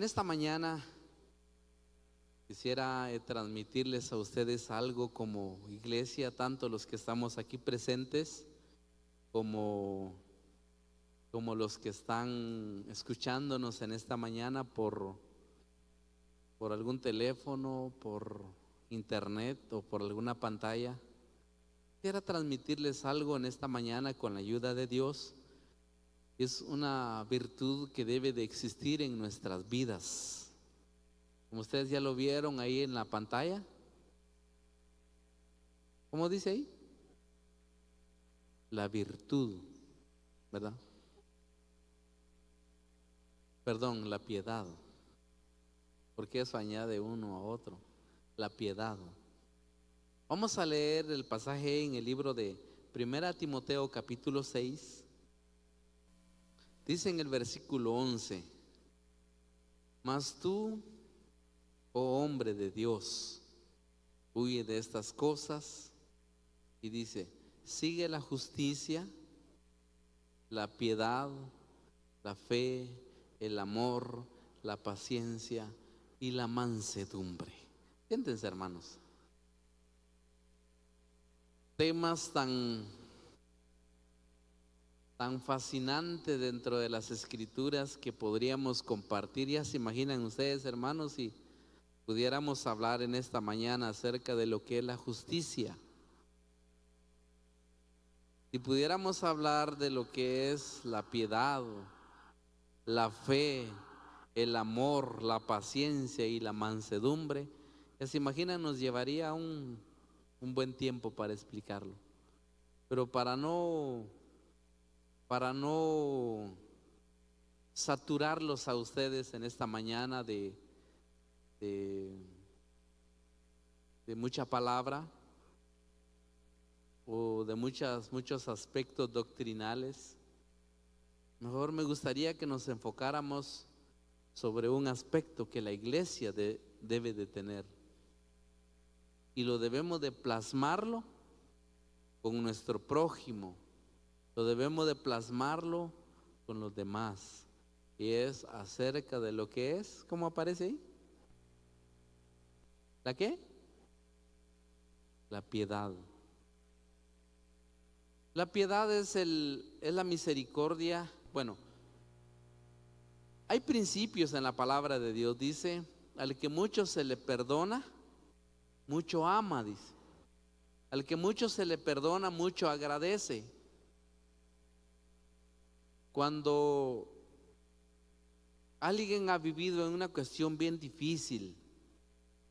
En esta mañana quisiera transmitirles a ustedes algo como iglesia, tanto los que estamos aquí presentes como los que están escuchándonos en esta mañana por algún teléfono, por internet o por alguna pantalla. Quisiera transmitirles algo en esta mañana con la ayuda de Dios. Es una virtud que debe de existir en nuestras vidas. Como ustedes ya lo vieron ahí en la pantalla. ¿Cómo dice ahí? La virtud, ¿verdad? Perdón, la piedad. Porque eso añade uno a otro. La piedad. Vamos a leer el pasaje en el libro de 1 Timoteo capítulo 6. Dice en el versículo 11: Mas tú, oh hombre de Dios, huye de estas cosas. Y dice: sigue la justicia, la piedad, la fe, el amor, la paciencia y la mansedumbre. Siéntense, hermanos. Temas tan fascinantes dentro de las escrituras que podríamos compartir. Ya se imaginan ustedes, hermanos, si pudiéramos hablar en esta mañana acerca de lo que es la justicia. Si pudiéramos hablar de lo que es la piedad, la fe, el amor, la paciencia y la mansedumbre, ya se imaginan, nos llevaría un buen tiempo para explicarlo. Pero para no saturarlos a ustedes en esta mañana de mucha palabra o de muchos aspectos doctrinales, mejor me gustaría que nos enfocáramos sobre un aspecto que la iglesia debe de tener, y lo debemos de plasmarlo con nuestro prójimo, lo debemos de plasmarlo con los demás, y es acerca de lo que es, ¿cómo aparece ahí? ¿La qué? La piedad. La piedad es la misericordia. Bueno, hay principios en la palabra de Dios. Dice: al que mucho se le perdona, mucho ama, dice. Al que mucho se le perdona, mucho agradece. Cuando alguien ha vivido en una cuestión bien difícil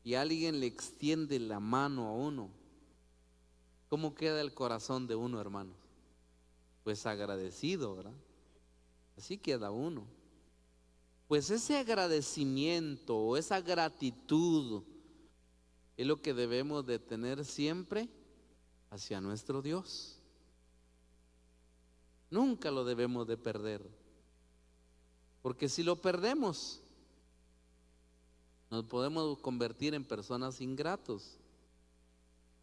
y alguien le extiende la mano a uno, ¿cómo queda el corazón de uno, hermanos? Pues agradecido, ¿verdad? Así queda uno. Pues ese agradecimiento o esa gratitud es lo que debemos de tener siempre hacia nuestro Dios. Nunca lo debemos de perder, porque si lo perdemos, nos podemos convertir en personas ingratos.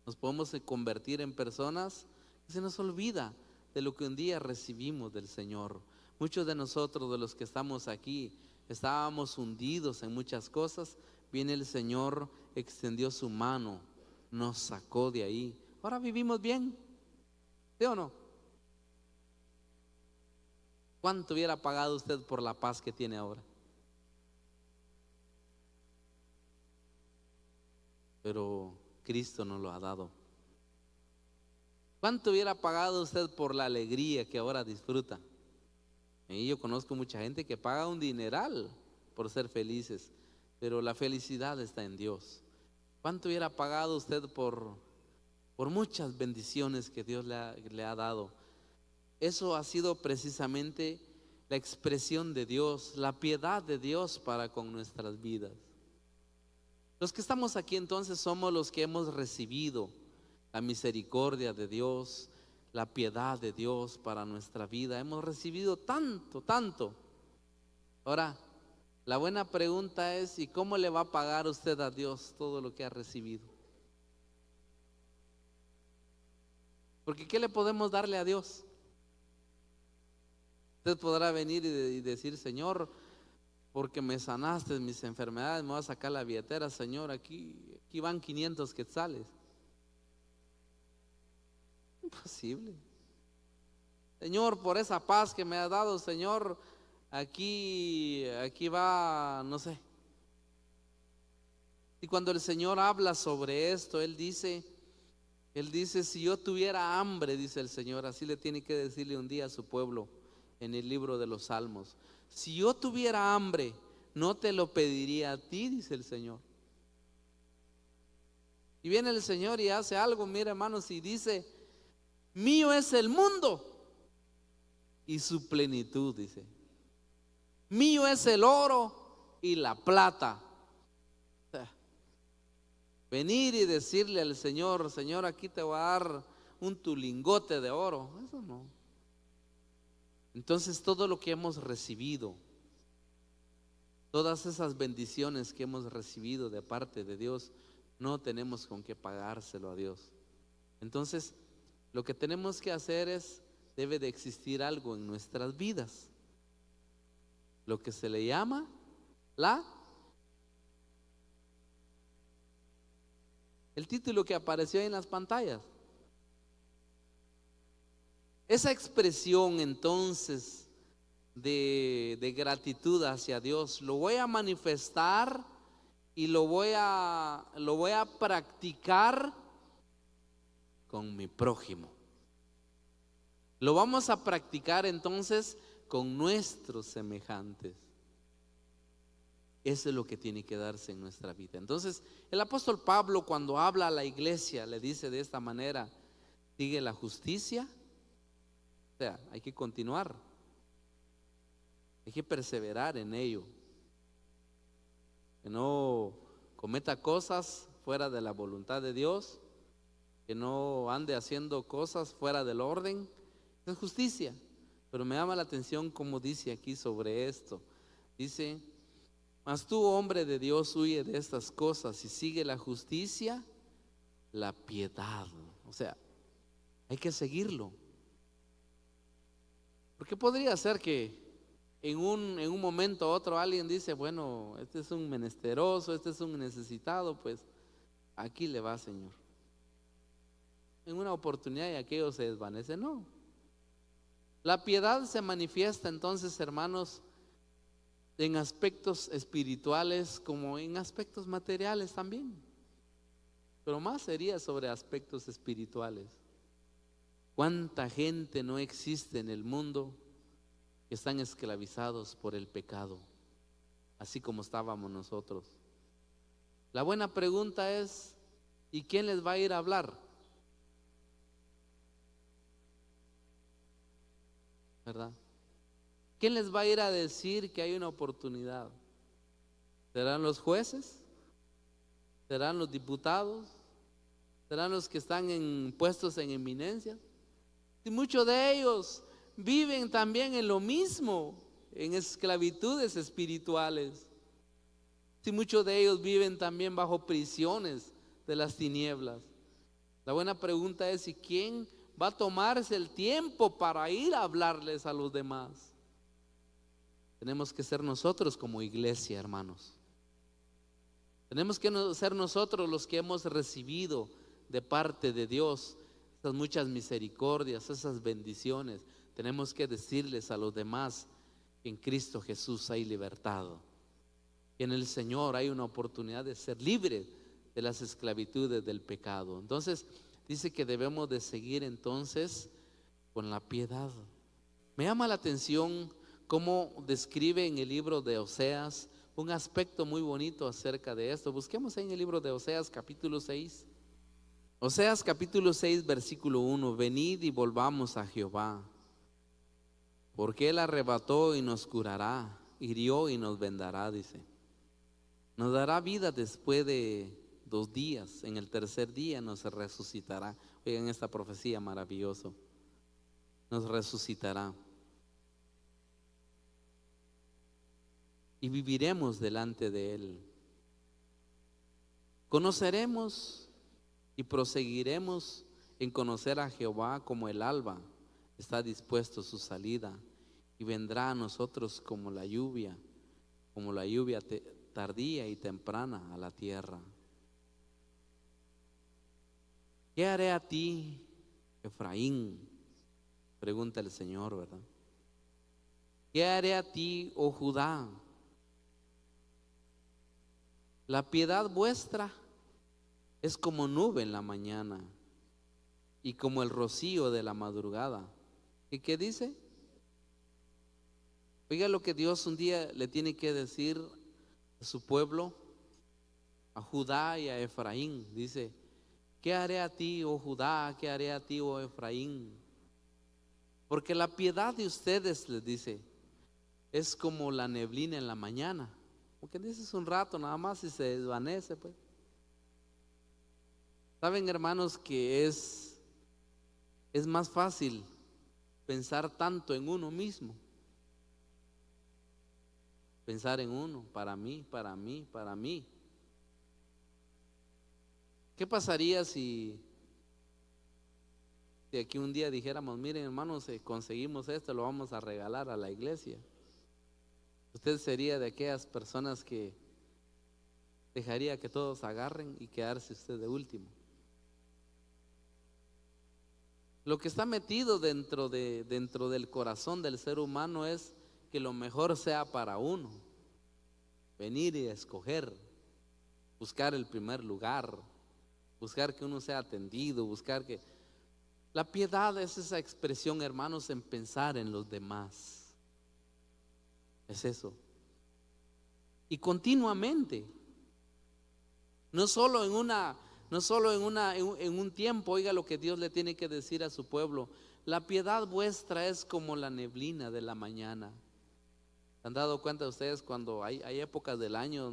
Nos podemos convertir en personas que se nos olvida de lo que un día recibimos del Señor. Muchos de nosotros, de los que estamos aquí, estábamos hundidos en muchas cosas. Viene el Señor, extendió su mano, nos sacó de ahí. Ahora vivimos bien, ¿sí o no? ¿Cuánto hubiera pagado usted por la paz que tiene ahora? Pero Cristo nos lo ha dado. ¿Cuánto hubiera pagado usted por la alegría que ahora disfruta? Y yo conozco mucha gente que paga un dineral por ser felices, pero la felicidad está en Dios. ¿Cuánto hubiera pagado usted por muchas bendiciones que Dios le ha dado? Eso ha sido precisamente la expresión de Dios, la piedad de Dios para con nuestras vidas. Los que estamos aquí entonces somos los que hemos recibido la misericordia de Dios, la piedad de Dios para nuestra vida. Hemos recibido tanto, tanto. Ahora, la buena pregunta es: ¿y cómo le va a pagar usted a Dios todo lo que ha recibido? Porque ¿qué le podemos darle a Dios? Usted podrá venir y decir: Señor, porque me sanaste mis enfermedades, me voy a sacar la billetera, Señor, aquí van 500 quetzales. Imposible. Señor, por esa paz que me has dado, Señor, aquí va, no sé. Y cuando el Señor habla sobre esto, Él dice, si yo tuviera hambre, dice el Señor, así le tiene que decirle un día a su pueblo en el libro de los Salmos. Si yo tuviera hambre, no te lo pediría a ti, dice el Señor. Y viene el Señor y hace algo, mira hermanos, y dice, mío es el mundo y su plenitud, dice. Mío es el oro y la plata. O sea, venir y decirle al Señor, Señor, aquí te voy a dar tu lingote de oro, eso no. Entonces todo lo que hemos recibido, todas esas bendiciones que hemos recibido de parte de Dios, no tenemos con qué pagárselo a Dios. Entonces lo que tenemos que hacer es, debe de existir algo en nuestras vidas, lo que se le llama el título que apareció ahí en las pantallas. Esa expresión entonces de gratitud hacia Dios, lo voy a manifestar y lo voy a practicar con mi prójimo. Lo vamos a practicar entonces con nuestros semejantes. Eso es lo que tiene que darse en nuestra vida. Entonces, el apóstol Pablo, cuando habla a la iglesia, le dice de esta manera: sigue la justicia. O sea, hay que continuar, hay que perseverar en ello, que no cometa cosas fuera de la voluntad de Dios, que no ande haciendo cosas fuera del orden. Es justicia. Pero me llama la atención como dice aquí sobre esto. Dice: mas tú, hombre de Dios, huye de estas cosas y sigue la justicia, la piedad. O sea, hay que seguirlo. Porque podría ser que en un momento u otro alguien dice: bueno, este es un menesteroso, este es un necesitado, pues aquí le va, Señor. En una oportunidad y aquello se desvanece. No. La piedad se manifiesta entonces, hermanos, en aspectos espirituales como en aspectos materiales también, pero más sería sobre aspectos espirituales. ¿Cuánta gente no existe en el mundo que están esclavizados por el pecado, así como estábamos nosotros? La buena pregunta es: ¿y quién les va a ir a hablar? ¿Verdad? ¿Quién les va a ir a decir que hay una oportunidad? ¿Serán los jueces? ¿Serán los diputados? ¿Serán los que están en puestos en eminencia? Y muchos de ellos viven también en lo mismo, en esclavitudes espirituales. Si muchos de ellos viven también bajo prisiones de las tinieblas. La buena pregunta es: ¿y quién va a tomarse el tiempo para ir a hablarles a los demás? Tenemos que ser nosotros como iglesia, hermanos. Tenemos que ser nosotros los que hemos recibido de parte de Dios esas muchas misericordias, esas bendiciones. Tenemos que decirles a los demás que en Cristo Jesús hay libertad, que en el Señor hay una oportunidad de ser libre de las esclavitudes del pecado. Entonces dice que debemos de seguir entonces con la piedad. Me llama la atención cómo describe en el libro de Oseas un aspecto muy bonito acerca de esto. Busquemos en el libro de Oseas capítulo 6. Oseas capítulo 6 versículo 1: venid y volvamos a Jehová, porque Él arrebató y nos curará, hirió y nos vendará, dice. Nos dará vida después de 2 días, en el tercer día nos resucitará. Oigan esta profecía maravillosa: nos resucitará y viviremos delante de Él. Conoceremos y proseguiremos en conocer a Jehová como el alba está dispuesto su salida, y vendrá a nosotros como la lluvia, como la lluvia tardía y temprana a la tierra. ¿Qué haré a ti, Efraín? Pregunta el Señor, ¿verdad? ¿Qué haré a ti, oh Judá? La piedad vuestra es como nube en la mañana y como el rocío de la madrugada. ¿Y qué dice? Oiga lo que Dios un día le tiene que decir a su pueblo, a Judá y a Efraín. Dice: ¿qué haré a ti, oh Judá? ¿Qué haré a ti, oh Efraín? Porque la piedad de ustedes, les dice, es como la neblina en la mañana. Porque dices un rato nada más y se desvanece, pues. Saben, hermanos, que es más fácil pensar tanto en uno mismo. Pensar en uno, para mí, para mí, para mí. ¿Qué pasaría si aquí un día dijéramos: miren, hermanos, conseguimos esto, lo vamos a regalar a la iglesia? Usted sería de aquellas personas que dejaría que todos agarren y quedarse usted de último. Lo que está metido dentro del corazón del ser humano es que lo mejor sea para uno. Venir y escoger, buscar el primer lugar, buscar que uno sea atendido, buscar que... La piedad es esa expresión, hermanos, en pensar en los demás. Es eso. Y continuamente, no solo en un tiempo. Oiga lo que Dios le tiene que decir a su pueblo: la piedad vuestra es como la neblina de la mañana. ¿Se han dado cuenta ustedes cuando hay épocas del año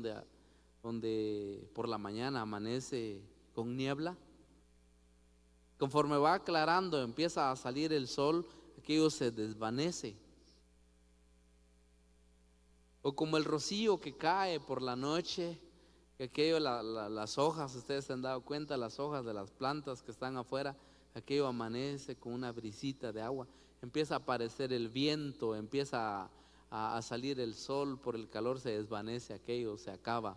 donde por la mañana amanece con niebla? Conforme va aclarando, empieza a salir el sol, aquello se desvanece. O como el rocío que cae por la noche, que aquello, las hojas, ustedes se han dado cuenta, las hojas de las plantas que están afuera, aquello amanece con una brisita de agua, empieza a aparecer el viento, empieza a salir el sol, por el calor se desvanece aquello, se acaba.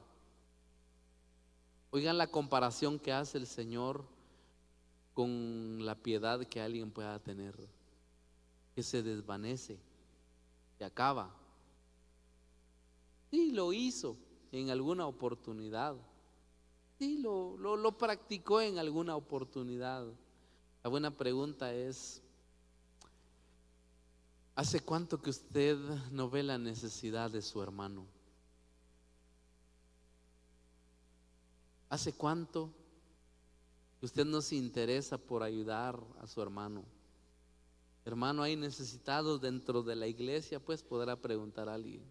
Oigan la comparación que hace el Señor con la piedad que alguien pueda tener, que se desvanece, se acaba. Sí, lo hizo en alguna oportunidad. Sí, lo practicó en alguna oportunidad. La buena pregunta es: ¿hace cuánto que usted no ve la necesidad de su hermano? ¿Hace cuánto que usted no se interesa por ayudar a su hermano? Hermano, ¿hay necesitados dentro de la iglesia? Pues podrá preguntar a alguien.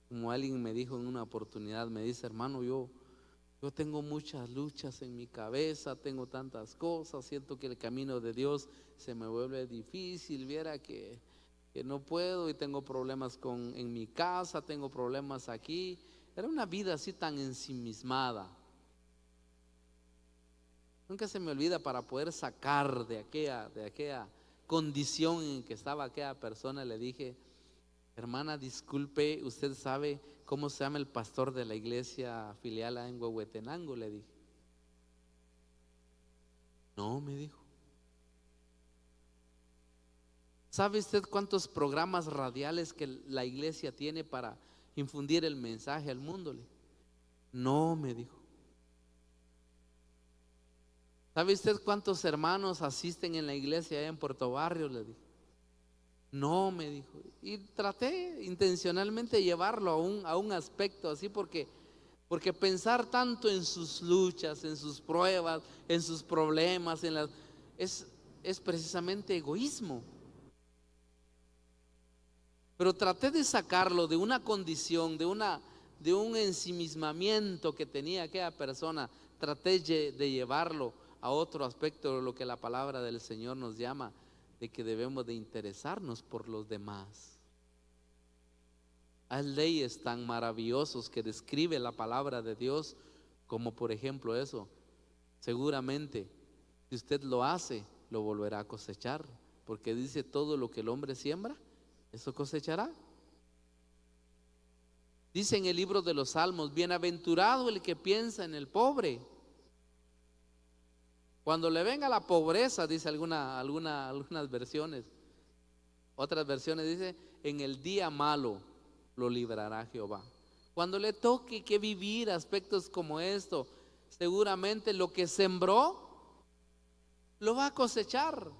Como alguien me dijo en una oportunidad, me dice: hermano, yo tengo muchas luchas en mi cabeza, tengo tantas cosas, siento que el camino de Dios se me vuelve difícil, viera que no puedo, y tengo problemas en mi casa, tengo problemas aquí. Era una vida así tan ensimismada. Nunca se me olvida, para poder sacar de aquella condición en que estaba aquella persona, le dije: hermana, disculpe, ¿usted sabe cómo se llama el pastor de la iglesia filial en Huehuetenango? Le dije. No, me dijo. ¿Sabe usted cuántos programas radiales que la iglesia tiene para infundir el mensaje al mundo? No, me dijo. ¿Sabe usted cuántos hermanos asisten en la iglesia allá en Puerto Barrio? Le dije. No, me dijo. Y traté intencionalmente de llevarlo a un aspecto así, porque pensar tanto en sus luchas, en sus pruebas, en sus problemas, es precisamente egoísmo. Pero traté de sacarlo de una condición, de un ensimismamiento que tenía aquella persona. Traté de llevarlo a otro aspecto, lo que la palabra del Señor nos llama, de que debemos de interesarnos por los demás. Hay leyes tan maravillosos que describe la palabra de Dios, como por ejemplo eso. Seguramente, si usted lo hace, lo volverá a cosechar, porque dice: todo lo que el hombre siembra, eso cosechará. Dice en el libro de los Salmos, bienaventurado el que piensa en el pobre. Cuando le venga la pobreza, dice algunas versiones. Otras versiones dice, en el día malo lo librará Jehová. Cuando le toque que vivir aspectos como esto, seguramente lo que sembró lo va a cosechar.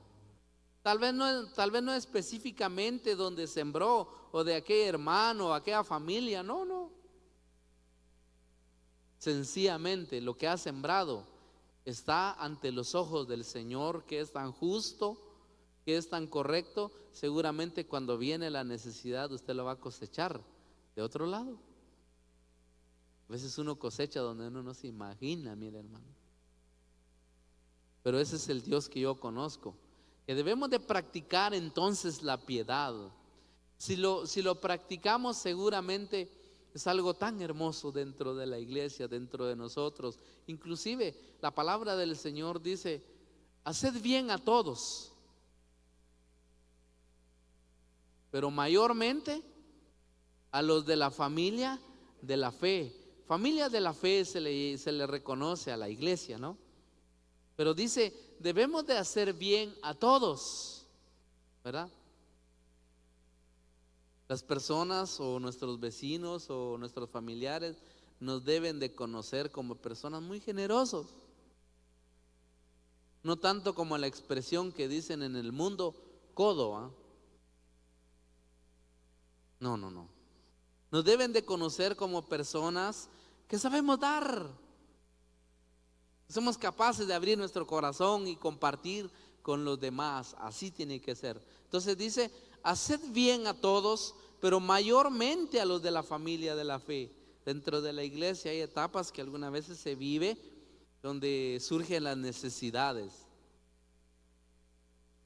Tal vez no específicamente donde sembró o de aquel hermano o aquella familia, no. Sencillamente lo que ha sembrado está ante los ojos del Señor, que es tan justo, que es tan correcto. Seguramente cuando viene la necesidad usted lo va a cosechar de otro lado. A veces uno cosecha donde uno no se imagina, mire hermano. Pero ese es el Dios que yo conozco, que debemos de practicar entonces la piedad. Si lo practicamos, seguramente es algo tan hermoso dentro de la iglesia, dentro de nosotros. Inclusive la palabra del Señor dice, haced bien a todos, pero mayormente a los de la familia de la fe. Familia de la fe se le reconoce a la iglesia, ¿no? Pero dice, debemos de hacer bien a todos, ¿verdad? Las personas o nuestros vecinos o nuestros familiares nos deben de conocer como personas muy generosos. No tanto como la expresión que dicen en el mundo, codo, ¿ah? No. Nos deben de conocer como personas que sabemos dar. Somos capaces de abrir nuestro corazón y compartir con los demás. Así tiene que ser. Entonces dice, haced bien a todos, pero mayormente a los de la familia de la fe. Dentro de la iglesia hay etapas que algunas veces se vive donde surgen las necesidades.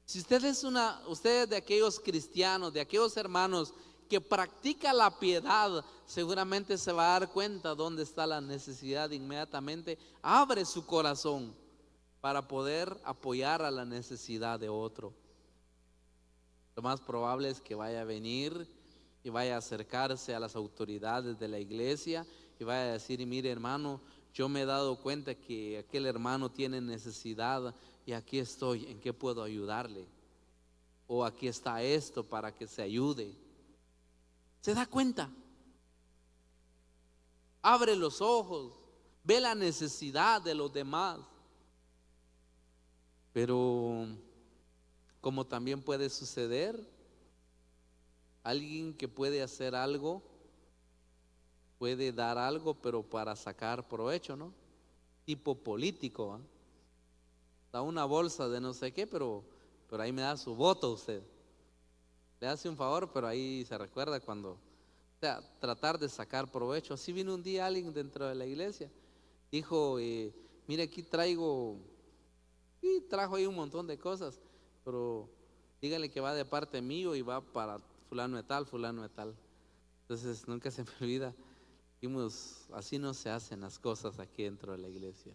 Si usted es de aquellos cristianos, de aquellos hermanos que practica la piedad, seguramente se va a dar cuenta dónde está la necesidad. Inmediatamente abre su corazón para poder apoyar a la necesidad de otro. Lo más probable es que vaya a venir y vaya a acercarse a las autoridades de la iglesia y vaya a decir, mire hermano, yo me he dado cuenta que aquel hermano tiene necesidad y aquí estoy, ¿en qué puedo ayudarle? O aquí está esto para que se ayude. ¿Se da cuenta? Abre los ojos, ve la necesidad de los demás. Pero como también puede suceder, alguien que puede hacer algo, puede dar algo, pero para sacar provecho, ¿no? Tipo político, ¿eh? Da una bolsa de no sé qué, pero ahí me da su voto usted. Le hace un favor, pero ahí se recuerda cuando, o sea, tratar de sacar provecho. Así vino un día alguien dentro de la iglesia, dijo, mire aquí traigo, y trajo ahí un montón de cosas, pero dígale que va de parte mío y va para fulano de tal, fulano de tal. Entonces nunca se me olvida, dijimos, así no se hacen las cosas aquí dentro de la iglesia.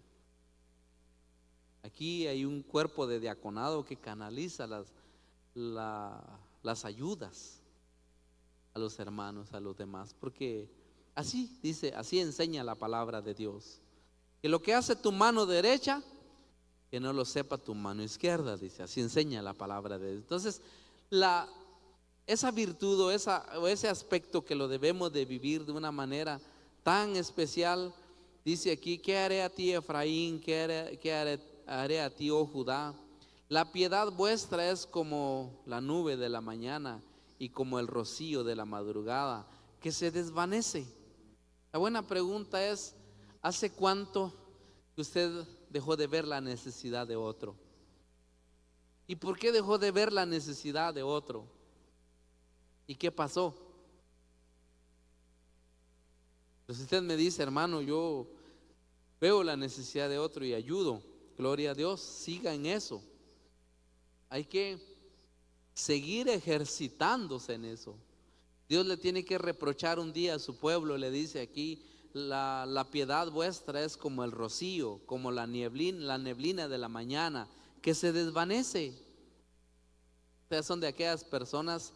Aquí hay un cuerpo de diaconado que canaliza las ayudas a los hermanos, a los demás, porque así dice, así enseña la palabra de Dios, que lo que hace tu mano derecha, que no lo sepa tu mano izquierda, dice, así enseña la palabra de Dios. Entonces, esa virtud o ese aspecto que lo debemos de vivir de una manera tan especial, dice aquí, ¿qué haré a ti, Efraín? ¿Qué haré a ti, oh Judá? La piedad vuestra es como la nube de la mañana y como el rocío de la madrugada, que se desvanece. La buena pregunta es, ¿hace cuánto que usted dejó de ver la necesidad de otro? ¿Y por qué dejó de ver la necesidad de otro? ¿Y qué pasó? Pues usted me dice, hermano, yo veo la necesidad de otro y ayudo. Gloria a Dios, siga en eso. Hay que seguir ejercitándose en eso. Dios le tiene que reprochar un día a su pueblo, le dice aquí, la piedad vuestra es como el rocío, como la neblina de la mañana, que se desvanece. Ustedes son de aquellas personas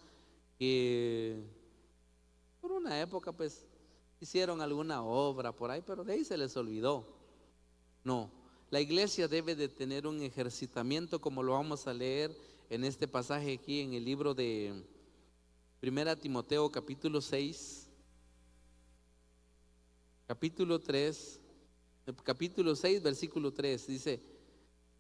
que por una época pues hicieron alguna obra por ahí, pero de ahí se les olvidó. No, la iglesia debe de tener un ejercitamiento, como lo vamos a leer en este pasaje aquí en el libro de Primera Timoteo capítulo 6, capítulo 3, capítulo 6, versículo 3, dice: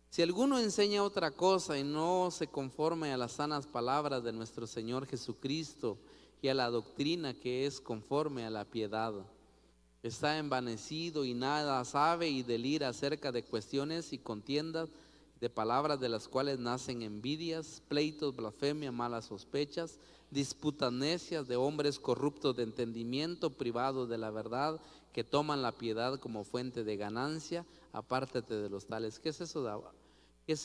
si alguno enseña otra cosa y no se conforme a las sanas palabras de nuestro Señor Jesucristo y a la doctrina que es conforme a la piedad, está envanecido y nada sabe y delira acerca de cuestiones y contiendas de palabras, de las cuales nacen envidias, pleitos, blasfemia, malas sospechas, disputas necias de hombres corruptos de entendimiento, privados de la verdad, que toman la piedad como fuente de ganancia. Apártate de los tales. ¿Qué es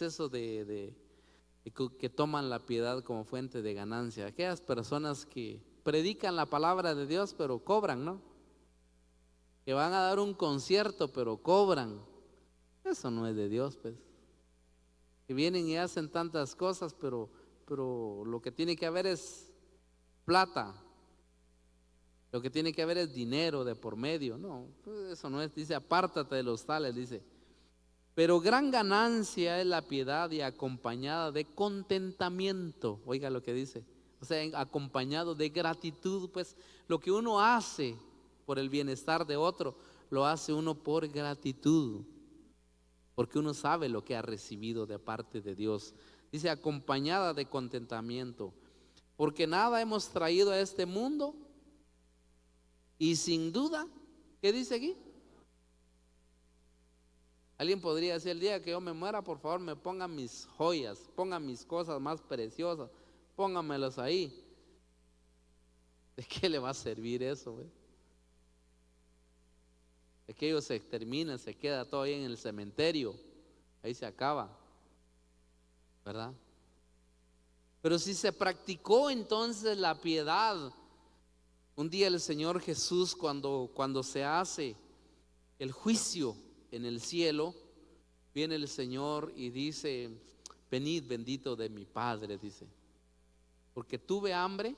eso que toman la piedad como fuente de ganancia? Aquellas personas que predican la palabra de Dios pero cobran, ¿no? Que van a dar un concierto pero cobran. Eso no es de Dios, pues. Que vienen y hacen tantas cosas, pero lo que tiene que haber es plata. Lo que tiene que haber es dinero de por medio. No, eso no es. Dice: apártate de los tales, dice. Pero gran ganancia es la piedad, y acompañada de contentamiento. Oiga lo que dice. O sea, acompañado de gratitud. Pues lo que uno hace por el bienestar de otro, lo hace uno por gratitud, porque uno sabe lo que ha recibido de parte de Dios. Dice: acompañada de contentamiento, porque nada hemos traído a este mundo, y sin duda, ¿qué dice aquí? Alguien podría decir: el día que yo me muera, por favor me pongan mis joyas, pongan mis cosas más preciosas, póngamelos ahí. ¿De qué le va a servir eso, güey? Aquello se termina, se queda todo ahí en el cementerio, ahí se acaba, ¿verdad? Pero si se practicó entonces la piedad, un día el Señor Jesús, cuando se hace el juicio en el cielo, viene el Señor y dice: venid, bendito de mi Padre, dice, porque tuve hambre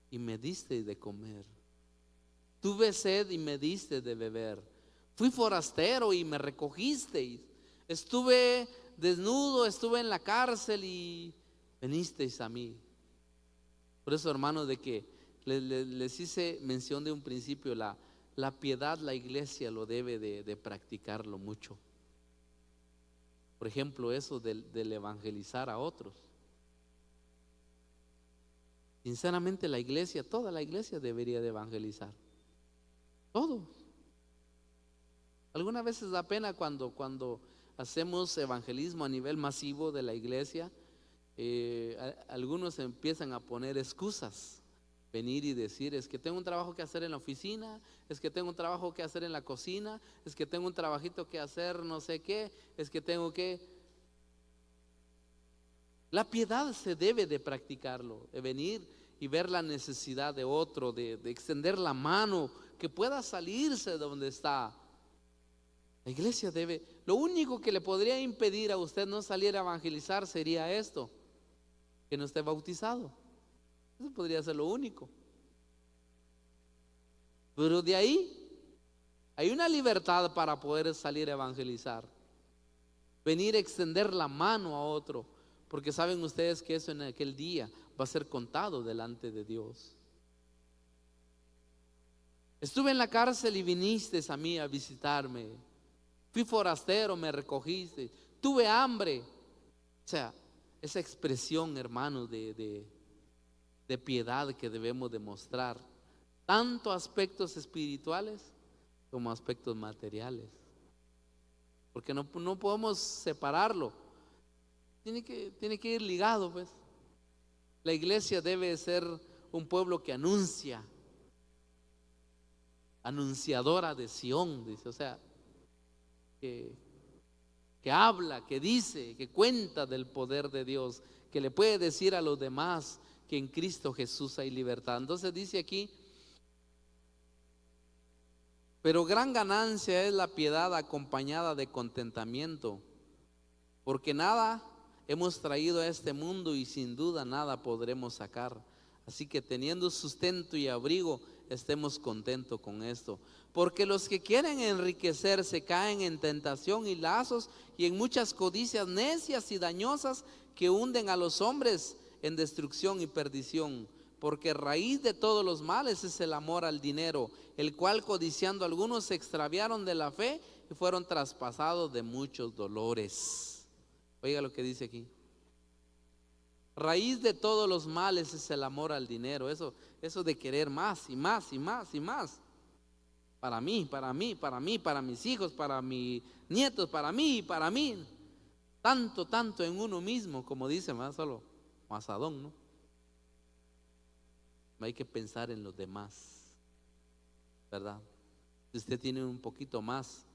y me diste de comer, tuve sed y me diste de beber, fui forastero y me recogisteis, estuve desnudo, estuve en la cárcel y venisteis a mí. Por eso, hermanos, de que les hice mención de un principio, la piedad, la iglesia lo debe de practicarlo mucho. Por ejemplo, eso del evangelizar a otros. Sinceramente, la iglesia, toda la iglesia debería de evangelizar. Todos. Algunas veces da pena cuando hacemos evangelismo a nivel masivo de la iglesia. Algunos empiezan a poner excusas. Venir y decir: es que tengo un trabajo que hacer en la oficina, es que tengo un trabajo que hacer en la cocina, es que tengo un trabajito que hacer no sé qué, es que tengo que... La piedad se debe de practicarlo, de venir y ver la necesidad de otro, de extender la mano, que pueda salirse de donde está. La iglesia debe... Lo único que le podría impedir a usted no salir a evangelizar sería esto: que no esté bautizado. Eso podría ser lo único. Pero de ahí hay una libertad para poder salir a evangelizar, venir a extender la mano a otro, porque saben ustedes que eso en aquel día va a ser contado delante de Dios. Estuve en la cárcel y viniste a mí a visitarme. Fui forastero, me recogiste. Tuve hambre. O sea, esa expresión, hermanos, de piedad que debemos demostrar, tanto aspectos espirituales como aspectos materiales, porque no podemos separarlo. Tiene que ir ligado, pues. La iglesia debe ser un pueblo que anuncia, anunciadora de Sión, dice. O sea, que habla, que dice, que cuenta del poder de Dios, que le puede decir a los demás que en Cristo Jesús hay libertad. Entonces dice aquí: pero gran ganancia es la piedad acompañada de contentamiento, porque nada hemos traído a este mundo y sin duda nada podremos sacar. Así que teniendo sustento y abrigo, estemos contentos con esto. Porque los que quieren enriquecerse caen en tentación y lazos y en muchas codicias necias y dañosas que hunden a los hombres en destrucción y perdición. Porque raíz de todos los males es el amor al dinero, el cual codiciando algunos se extraviaron de la fe y fueron traspasados de muchos dolores. Oiga lo que dice aquí. Raíz de todos los males es el amor al dinero. Eso de querer más y más y más y más. Para mí, para mis hijos, para mis nietos, para mí. Tanto en uno mismo, como dice más solo Mazadón, ¿no? Hay que pensar en los demás, ¿verdad? Si usted tiene un poquito más,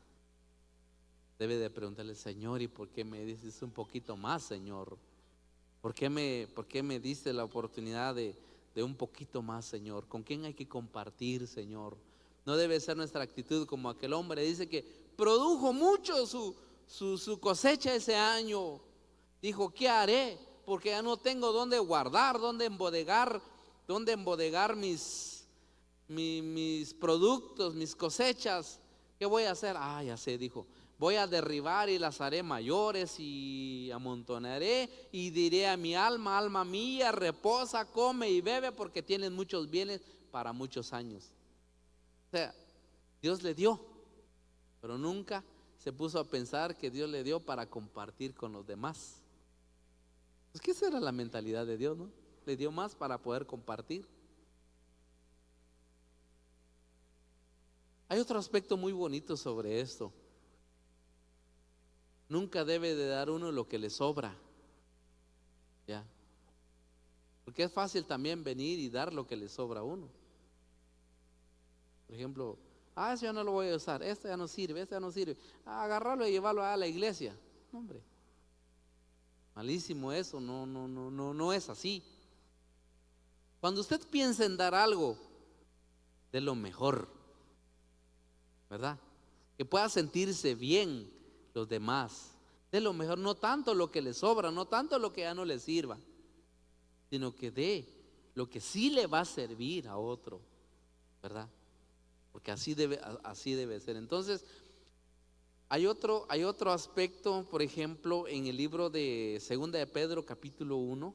debe de preguntarle: Señor, ¿y por qué me dices un poquito más, Señor? ¿Por qué me diste la oportunidad de un poquito más, Señor? ¿Con quién hay que compartir, Señor? No debe ser nuestra actitud como aquel hombre. Dice que produjo mucho su cosecha ese año. Dijo: ¿qué haré? Porque ya no tengo dónde guardar, dónde embodegar mis productos, mis cosechas. ¿Qué voy a hacer? Ya sé, dijo: voy a derribar y las haré mayores y amontonaré y diré a mi alma: alma mía, reposa, come y bebe, porque tienes muchos bienes para muchos años. O sea, Dios le dio, pero nunca se puso a pensar que Dios le dio para compartir con los demás. Pues que esa era la mentalidad de Dios, ¿no? Le dio más para poder compartir. Hay otro aspecto muy bonito sobre esto. Nunca debe de dar uno lo que le sobra, ¿ya? Porque es fácil también venir y dar lo que le sobra a uno. Por ejemplo: eso ya no lo voy a usar, esto ya no sirve, agarrarlo y llevarlo a la iglesia. Hombre, malísimo eso, no es así. Cuando usted piensa en dar algo, de lo mejor, ¿verdad? Que pueda sentirse bien los demás, de lo mejor, no tanto lo que le sobra, no tanto lo que ya no le sirva, sino que dé lo que sí le va a servir a otro, ¿verdad? Porque así debe ser. Entonces, hay otro aspecto, por ejemplo, en el libro de Segunda de Pedro, capítulo 1.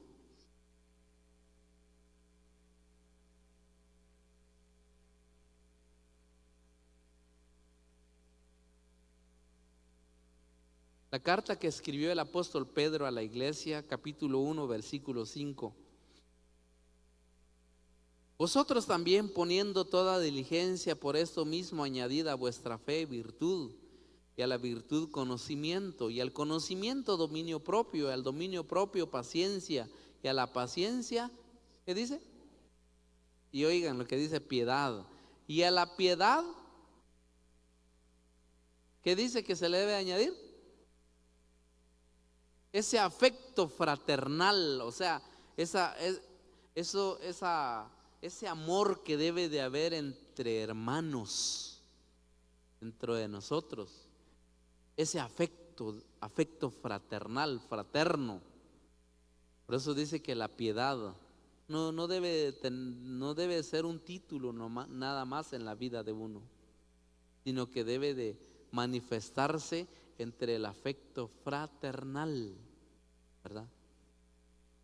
La carta que escribió el apóstol Pedro a la iglesia, capítulo 1, versículo 5. Vosotros también, poniendo toda diligencia, por esto mismo añadid a vuestra fe virtud, y a la virtud conocimiento, y al conocimiento dominio propio, y al dominio propio paciencia, y a la paciencia, ¿qué dice? Y oigan lo que dice: piedad. Y a la piedad, ¿qué dice que se le debe añadir? Ese afecto fraternal, o sea, ese amor que debe de haber entre hermanos, dentro de nosotros, ese afecto fraternal, fraterno. Por eso dice que la piedad no debe ser un título nada más en la vida de uno, sino que debe de manifestarse entre el afecto fraternal, ¿verdad?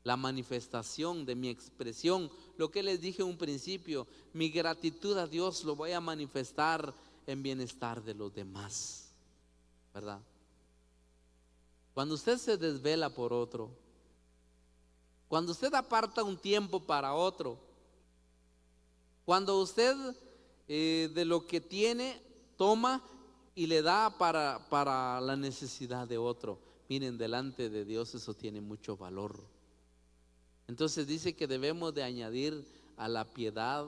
La manifestación de mi expresión, lo que les dije en un principio, mi gratitud a Dios lo voy a manifestar en bienestar de los demás, ¿verdad? Cuando usted se desvela por otro, cuando usted aparta un tiempo para otro, cuando usted de lo que tiene toma y le da para la necesidad de otro, miren, delante de Dios eso tiene mucho valor. Entonces dice que debemos de añadir a la piedad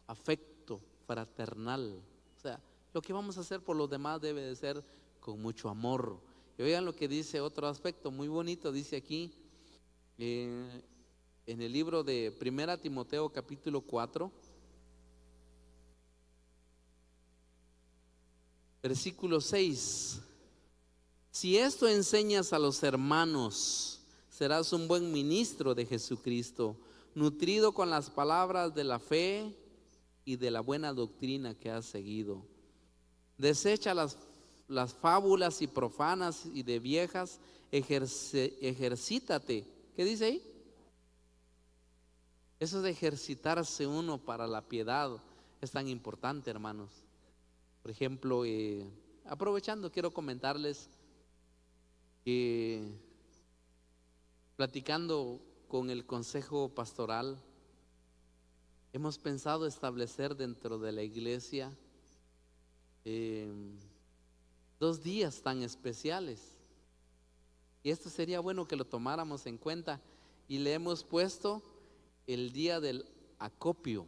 afecto fraternal. O sea, lo que vamos a hacer por los demás debe de ser con mucho amor. Y oigan lo que dice otro aspecto muy bonito, dice aquí en el libro de 1 Timoteo capítulo 4, versículo 6. Si esto enseñas a los hermanos, serás un buen ministro de Jesucristo, nutrido con las palabras de la fe y de la buena doctrina que has seguido. Desecha las fábulas y profanas y de viejas, ejercítate. ¿Qué dice ahí? Eso de ejercitarse uno para la piedad es tan importante, hermanos. Por ejemplo, aprovechando, quiero comentarles que platicando con el consejo pastoral, hemos pensado establecer dentro de la iglesia 2 días tan especiales. Y esto sería bueno que lo tomáramos en cuenta. Y le hemos puesto el día del acopio.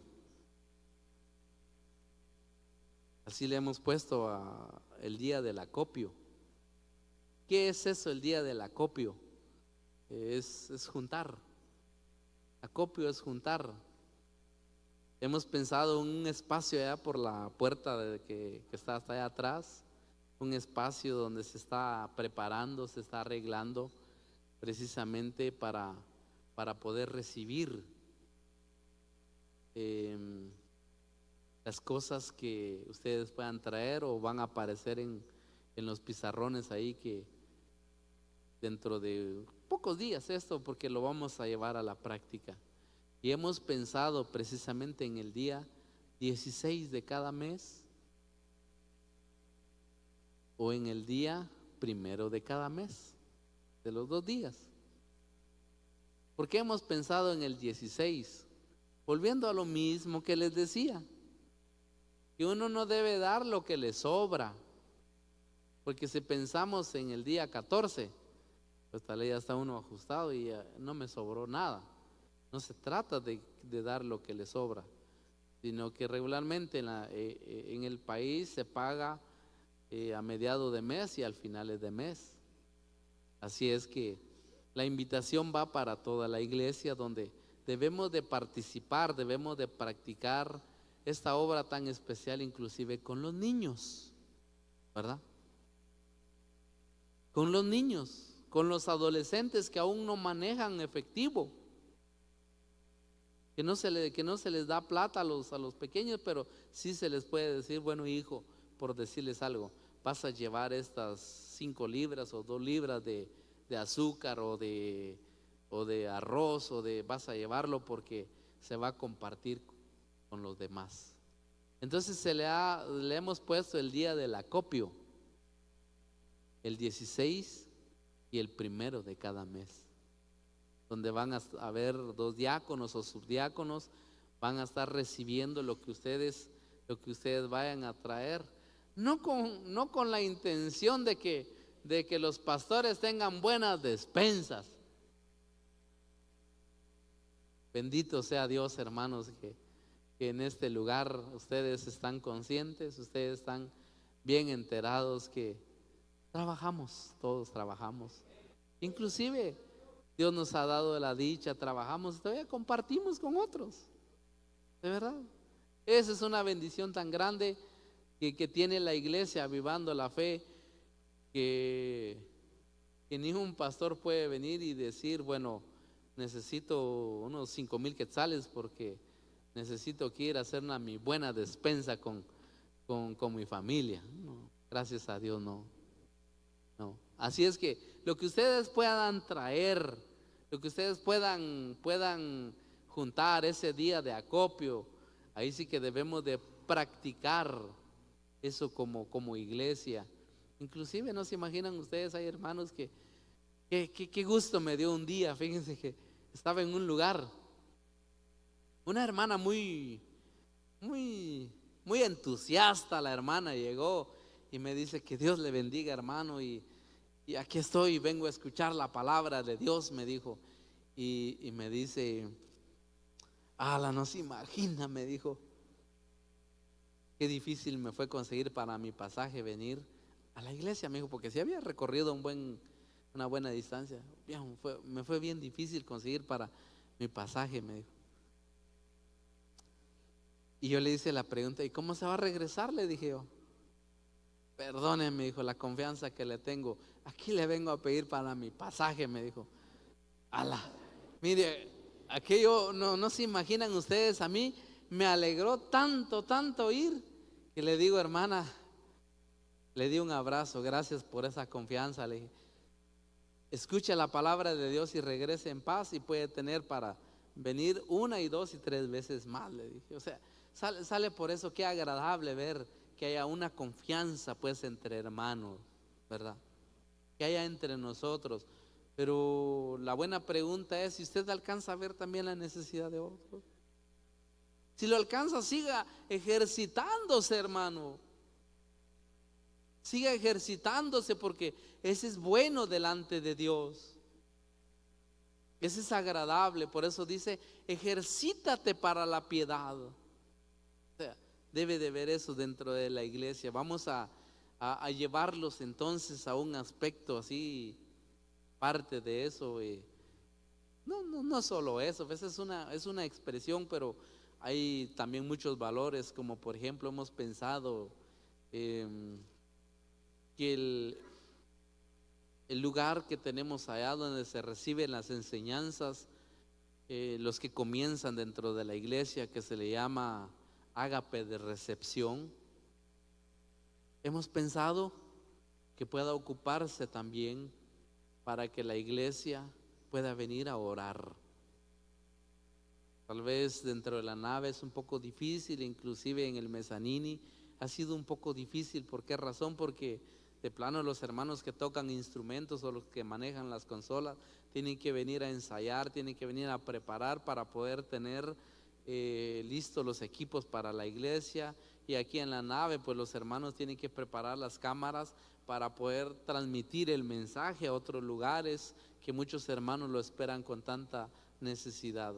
Así le hemos puesto el día del acopio. ¿Qué es eso, el día del acopio? Es juntar. Acopio es juntar. Hemos pensado en un espacio allá por la puerta que está hasta allá atrás, un espacio donde se está preparando, se está arreglando precisamente para poder recibir las cosas que ustedes puedan traer o van a aparecer en los pizarrones ahí, que dentro de pocos días esto, porque lo vamos a llevar a la práctica. Y hemos pensado precisamente en el día 16 de cada mes o en el día 1 de cada mes, de los 2 días. ¿Por qué hemos pensado en el 16? Volviendo a lo mismo que les decía, que uno no debe dar lo que le sobra, porque si pensamos en el día 14, pues tal vez ya está uno ajustado y ya no me sobró nada. No se trata de dar lo que le sobra, sino que regularmente en el país se paga a mediados de mes y al finales de mes. Así es que la invitación va para toda la iglesia, donde debemos de participar, debemos de practicar esta obra tan especial, inclusive con los niños, ¿verdad? Con los niños, con los adolescentes que aún no manejan efectivo, que no se les da plata a los pequeños, pero sí se les puede decir, bueno, hijo, por decirles algo, vas a llevar estas 5 libras o 2 libras de azúcar o de arroz, vas a llevarlo porque se va a compartir con los demás. Entonces le hemos puesto el día del acopio, el 16 y el 1 de cada mes, donde van a haber 2 diáconos o subdiáconos, van a estar recibiendo lo que ustedes vayan a traer, no con la intención de que los pastores tengan buenas despensas. Bendito sea Dios, hermanos, que en este lugar ustedes están conscientes, ustedes están bien enterados que trabajamos, todos trabajamos. Inclusive Dios nos ha dado la dicha, trabajamos y todavía compartimos con otros. De verdad. Esa es una bendición tan grande que tiene la iglesia, avivando la fe, que ni un pastor puede venir y decir, bueno, necesito unos 5,000 quetzales porque necesito que ir a hacer mi buena despensa con mi familia. No, gracias a Dios, no. Así es que lo que ustedes puedan traer, lo que ustedes puedan juntar ese día de acopio, ahí sí que debemos de practicar eso como iglesia. Inclusive no se imaginan ustedes, hay hermanos que qué gusto me dio un día. Fíjense que estaba en un lugar, una hermana muy entusiasta, la hermana llegó y me dice que Dios le bendiga, hermano, y aquí estoy, vengo a escuchar la palabra de Dios, me dijo, y me dice, no se imagina, me dijo, qué difícil me fue conseguir para mi pasaje venir a la iglesia, me dijo, porque si había recorrido una buena distancia, me fue bien difícil conseguir para mi pasaje, me dijo. Y yo le hice la pregunta, ¿y cómo se va a regresar? Le dije yo. Perdóneme, me dijo, la confianza que le tengo, aquí le vengo a pedir para mi pasaje, me dijo. Mire, aquello no se imaginan ustedes a mí me alegró tanto, tanto ir, que le digo, hermana, le di un abrazo, gracias por esa confianza. Le dije, escuche la palabra de Dios y regrese en paz y puede tener para venir 1 y 2 y 3 veces más, le dije. O sea, sale por eso, qué agradable ver que haya una confianza pues entre hermanos, ¿verdad? Que haya entre nosotros. Pero la buena pregunta es si usted alcanza a ver también la necesidad de otros. Si lo alcanza, siga ejercitándose, hermano. Siga ejercitándose, porque ese es bueno delante de Dios. Ese es agradable. Por eso dice, ejercítate para la piedad. O sea, debe de ver eso dentro de la iglesia. Vamos a llevarlos entonces a un aspecto así, parte de eso. No solo eso, a veces es una expresión, pero hay también muchos valores, como por ejemplo hemos pensado que el lugar que tenemos allá donde se reciben las enseñanzas, los que comienzan dentro de la iglesia, que se le llama ágape de recepción, hemos pensado que pueda ocuparse también para que la iglesia pueda venir a orar. Tal vez dentro de la nave es un poco difícil, inclusive en el mezanini ha sido un poco difícil. ¿Por qué razón? Porque de plano los hermanos que tocan instrumentos o los que manejan las consolas tienen que venir a ensayar, tienen que venir a preparar para poder tener listos los equipos para la iglesia. Y aquí en la nave pues los hermanos tienen que preparar las cámaras para poder transmitir el mensaje a otros lugares que muchos hermanos lo esperan con tanta necesidad.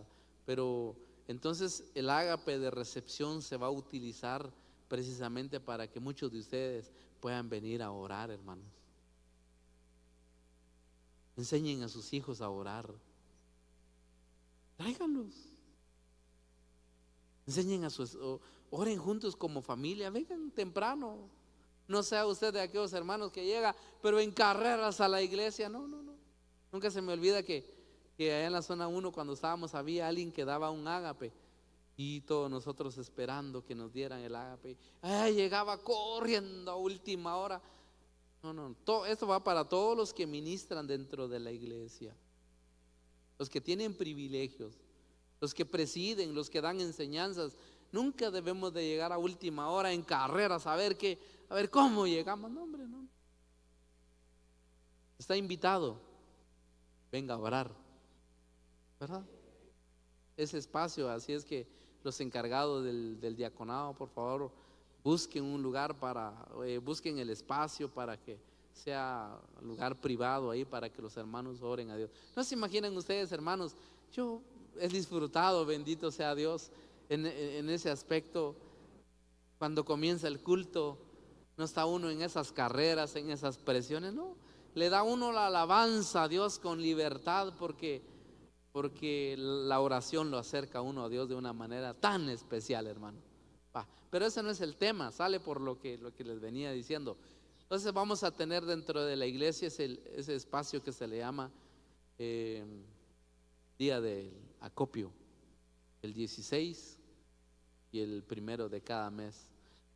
Pero entonces el ágape de recepción se va a utilizar precisamente para que muchos de ustedes puedan venir a orar, hermanos. Enseñen a sus hijos a orar. Tráiganlos. Enseñen oren juntos como familia, vengan temprano. No sea usted de aquellos hermanos que llega, pero en carreras a la iglesia. No. Nunca se me olvida que allá en la zona 1, cuando estábamos, había alguien que daba un ágape y todos nosotros esperando que nos dieran el ágape. Llegaba corriendo a última hora. No, esto va para todos los que ministran dentro de la iglesia, los que tienen privilegios, los que presiden, los que dan enseñanzas. Nunca debemos de llegar a última hora en carreras a ver cómo llegamos. No, hombre, no. Está invitado, venga a orar, ¿verdad? Ese espacio, así es que los encargados del diaconado, por favor, busquen un lugar busquen el espacio para que sea lugar privado ahí para que los hermanos oren a Dios. No se imaginan ustedes, hermanos, yo he disfrutado, bendito sea Dios, en ese aspecto. Cuando comienza el culto, no está uno en esas carreras, en esas presiones, no, le da uno la alabanza a Dios con libertad, porque la oración lo acerca a uno a Dios de una manera tan especial, hermano. Pero ese no es el tema, sale por lo que les venía diciendo. Entonces vamos a tener dentro de la iglesia ese espacio que se le llama día del acopio, el 16 y el 1 de cada mes.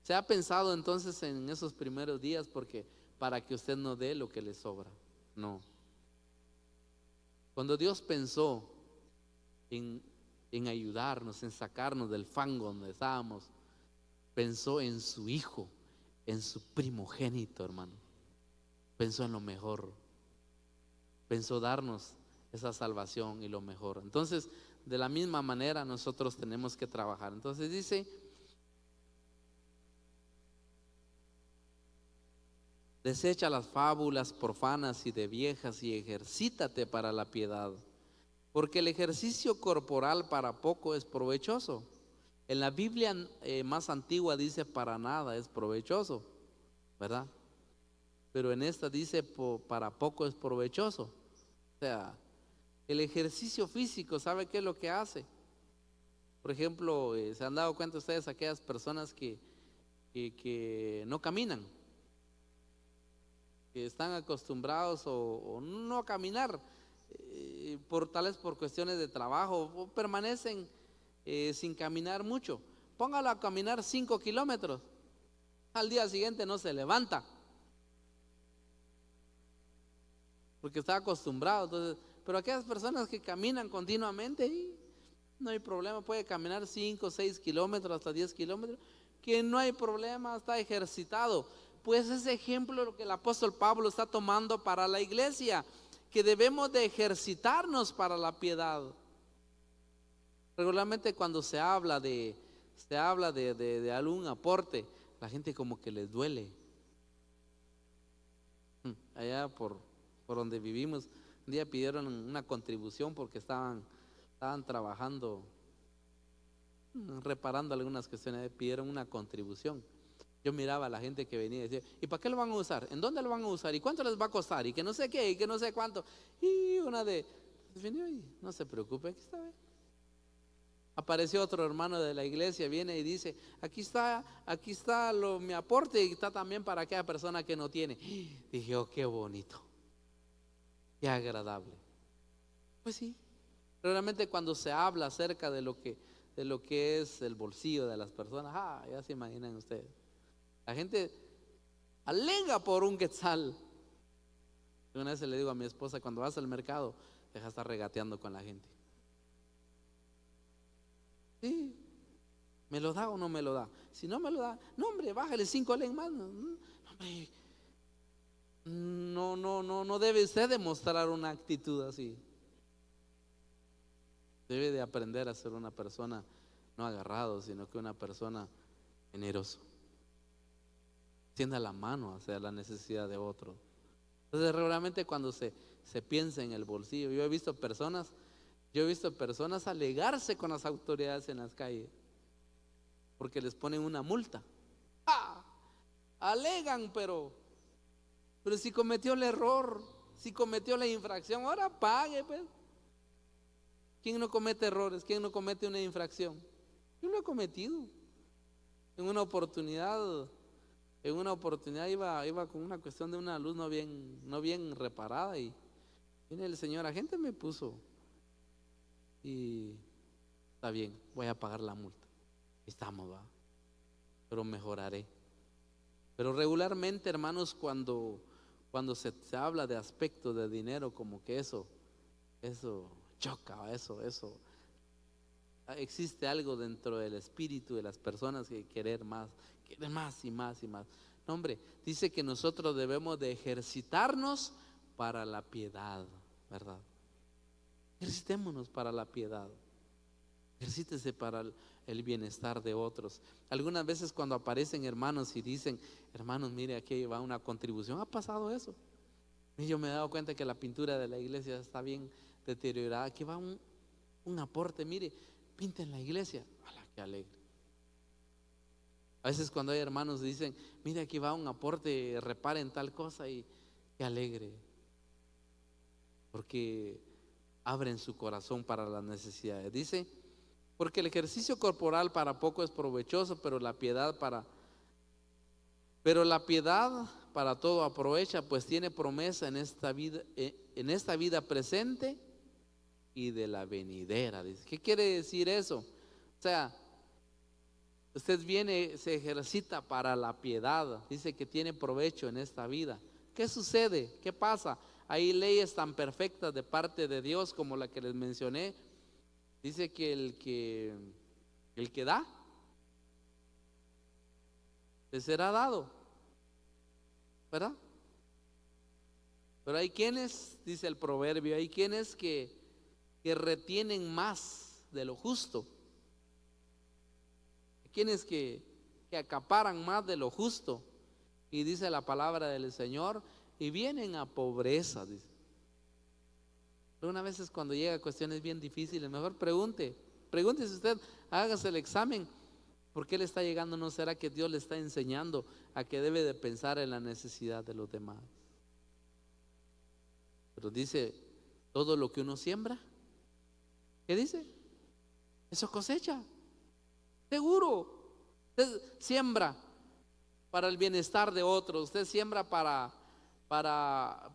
Se ha pensado entonces en esos primeros días porque para que usted no dé lo que le sobra. No. Cuando Dios pensó en ayudarnos, en sacarnos del fango donde estábamos, pensó en su hijo, en su primogénito, hermano. Pensó en lo mejor. Pensó darnos esa salvación y lo mejor. Entonces, de la misma manera nosotros tenemos que trabajar. Entonces dice: desecha las fábulas profanas y de viejas y ejercítate para la piedad, porque el ejercicio corporal para poco es provechoso. En la Biblia más antigua dice para nada es provechoso, ¿verdad? Pero en esta dice para poco es provechoso. O sea, el ejercicio físico, ¿sabe qué es lo que hace? Por ejemplo, ¿se han dado cuenta ustedes aquellas personas que no caminan? Que están acostumbrados o no a caminar, por cuestiones de trabajo, o permanecen sin caminar mucho. Póngalo a caminar 5 kilómetros. Al día siguiente no se levanta, porque está acostumbrado. Entonces, pero aquellas personas que caminan continuamente, y no hay problema, puede caminar 5, 6 kilómetros, hasta 10 kilómetros, que no hay problema, está ejercitado. Pues ese ejemplo es lo que el apóstol Pablo está tomando para la iglesia, que debemos de ejercitarnos para la piedad. Regularmente cuando se habla de algún aporte, la gente como que les duele. Allá por donde vivimos, un día pidieron una contribución porque estaban trabajando, reparando algunas cuestiones, pidieron una contribución. Yo miraba a la gente que venía y decía, ¿y para qué lo van a usar? ¿En dónde lo van a usar? ¿Y cuánto les va a costar? Y que no sé qué, y que no sé cuánto. Y una de vino y no se preocupe, aquí está bien. Apareció otro hermano de la iglesia, viene y dice, aquí está mi aporte, y está también para aquella persona que no tiene. Dije, oh, qué bonito, qué agradable. Pues sí, realmente cuando se habla acerca de lo que es el bolsillo de las personas, ya se imaginan ustedes. La gente alega por un quetzal. Una vez le digo a mi esposa, cuando vas al mercado, deja de estar regateando con la gente. Sí, ¿me lo da o no me lo da? Si no me lo da, no hombre, bájale 5 len más. No, hombre, no debe usted demostrar una actitud así. Debe de aprender a ser una persona no agarrado, sino que una persona generosa. Tienda la mano hacia la necesidad de otro. Entonces realmente cuando se piensa en el bolsillo, yo he visto personas alegarse con las autoridades en las calles porque les ponen una multa. Alegan, pero si cometió el error, si cometió la infracción, ahora pague, pues. ¿Quién no comete errores? ¿Quién no comete una infracción? Yo lo he cometido. En una oportunidad iba con una cuestión de una luz no bien reparada, y viene el señor agente, me puso, y está bien, voy a pagar la multa. Estamos, va, pero mejoraré. Pero regularmente, hermanos, cuando se habla de aspectos de dinero, como que eso choca, eso existe algo dentro del espíritu de las personas que quieren más y más y más. No, hombre, dice que nosotros debemos de ejercitarnos para la piedad, ¿verdad? Ejercitémonos para la piedad. Ejercítese para el bienestar de otros. Algunas veces cuando aparecen hermanos y dicen, hermanos, mire, aquí va una contribución, ha pasado eso. Y yo me he dado cuenta que la pintura de la iglesia está bien deteriorada. Aquí va un aporte, mire, pinten la iglesia. ¡Hala, qué alegre! A veces cuando hay hermanos dicen, mire, aquí va un aporte, reparen tal cosa, y qué alegre, porque abren su corazón para las necesidades. Dice, porque el ejercicio corporal para poco es provechoso, pero la piedad para todo aprovecha, pues tiene promesa en esta vida presente y de la venidera. Dice, ¿qué quiere decir eso? O sea, usted viene, se ejercita para la piedad, dice que tiene provecho en esta vida. ¿Qué sucede? ¿Qué pasa? Hay leyes tan perfectas de parte de Dios como la que les mencioné. Dice que el que da, le será dado, ¿verdad? Pero hay quienes, dice el proverbio, hay quienes que retienen más de lo justo. Hay quienes que acaparan más de lo justo. Y dice la palabra del Señor, y vienen a pobreza, dice. Pero una vez cuando llega a cuestiones bien difíciles, mejor pregúntese usted, hágase el examen. ¿Por qué le está llegando? ¿No será que Dios le está enseñando a que debe de pensar en la necesidad de los demás? Pero dice, todo lo que uno siembra, ¿qué dice? Eso cosecha. Seguro. Usted siembra para el bienestar de otros, usted siembra para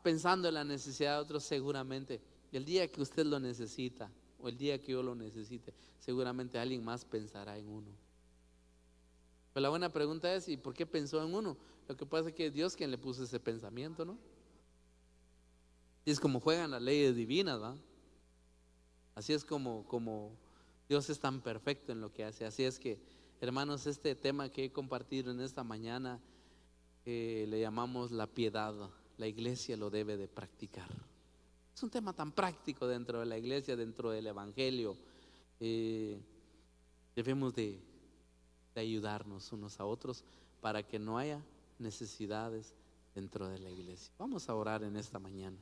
pensando en la necesidad de otros, seguramente. Y el día que usted lo necesita, o el día que yo lo necesite, seguramente alguien más pensará en uno. Pero la buena pregunta es, ¿y por qué pensó en uno? Lo que pasa es que es Dios quien le puso ese pensamiento, ¿no? Y es como juegan las leyes divinas, ¿va? Así es como Dios es tan perfecto en lo que hace. Así es que, hermanos, este tema que he compartido en esta mañana, le llamamos la piedad. La iglesia lo debe de practicar. Es un tema tan práctico dentro de la iglesia, dentro del evangelio. Debemos de ayudarnos unos a otros para que no haya necesidades dentro de la iglesia. Vamos a orar en esta mañana.